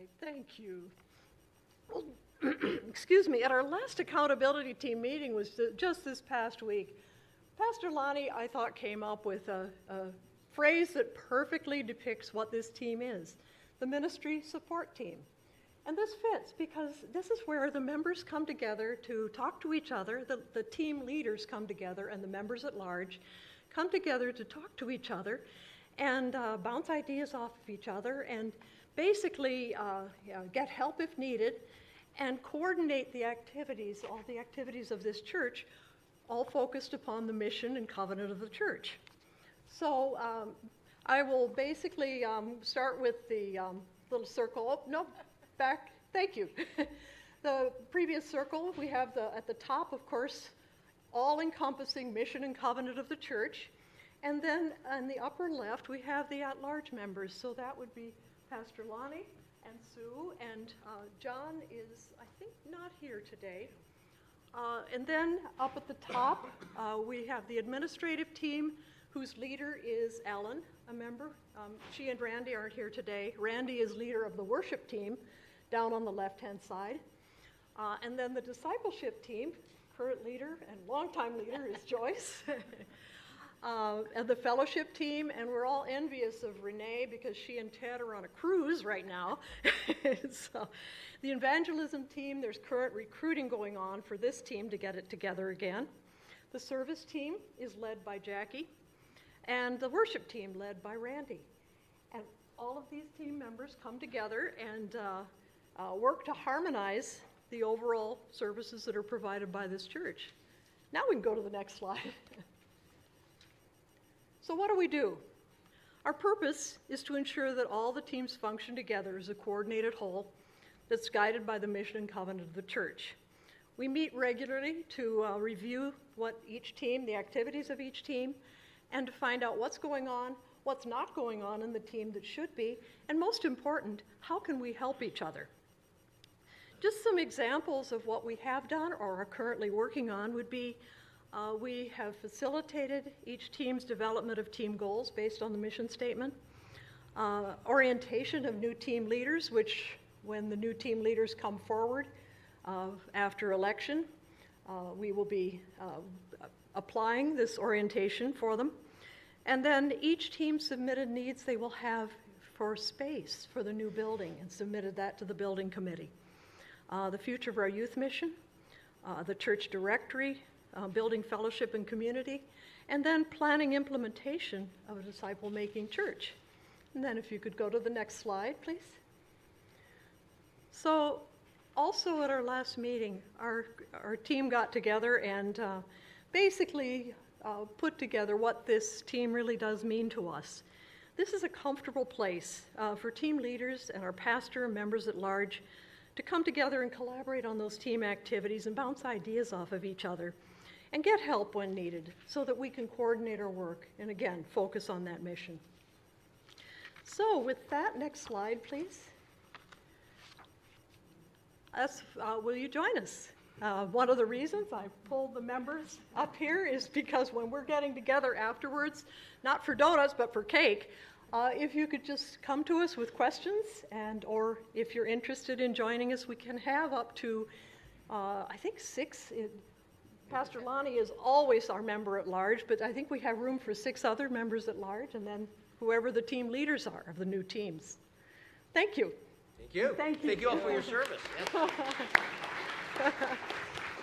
right, thank you. Well, excuse me, at our last accountability team meeting was just this past week. Pastor Lonnie, I thought, came up with a phrase that perfectly depicts what this team is, the ministry support team. And this fits because this is where the members come together to talk to each other, the team leaders come together, and the members at large come together to talk to each other and bounce ideas off of each other and basically get help if needed and coordinate the activities, all the activities of this church, all focused upon the mission and covenant of the church. So I will basically start with the little circle. Oh, no, back, thank you. The previous circle, we have at the top, of course, all-encompassing mission and covenant of the church. And then on the upper left, we have the at-large members. So that would be Pastor Lonnie and Sue, and John is, I think, not here today. And then up at the top, we have the administrative team, whose leader is Ellen, a member. She and Randy aren't here today. Randy is leader of the worship team down on the left-hand side. And then the discipleship team, current leader and longtime leader is Joyce. And the fellowship team, and we're all envious of Renee because she and Ted are on a cruise right now. So the evangelism team, there's current recruiting going on for this team to get it together again. The service team is led by Jackie, and the worship team led by Randy. And all of these team members come together and work to harmonize the overall services that are provided by this church. Now we can go to the next slide. So what do? Our purpose is to ensure that all the teams function together as a coordinated whole that's guided by the mission and covenant of the church. We meet regularly to review what each team, the activities of each team, and to find out what's going on, what's not going on in the team that should be, and most important, how can we help each other? Just some examples of what we have done or are currently working on would be we have facilitated each team's development of team goals based on the mission statement, orientation of new team leaders, which when the new team leaders come forward after election, we will be applying this orientation for them. And then each team submitted needs they will have for space for the new building and submitted that to the building committee. The future of our youth mission, the church directory, building fellowship and community, and then planning implementation of a disciple-making church. And then if you could go to the next slide, please. So also at our last meeting, our team got together and basically put together what this team really does mean to us. This is a comfortable place for team leaders and our pastor and members at large to come together and collaborate on those team activities and bounce ideas off of each other and get help when needed so that we can coordinate our work and, again, focus on that mission. So with that, next slide, please. Will you join us? One of the reasons I pulled the members up here is because when we're getting together afterwards, not for donuts, but for cake, if you could just come to us with questions, and or if you're interested in joining us, we can have up to, I think 6. Pastor Lonnie is always our member at large, but I think we have room for 6 other members at large, and then whoever the team leaders are of the new teams. Thank you. Thank you. Thank you. Thank you all for your service. Yep.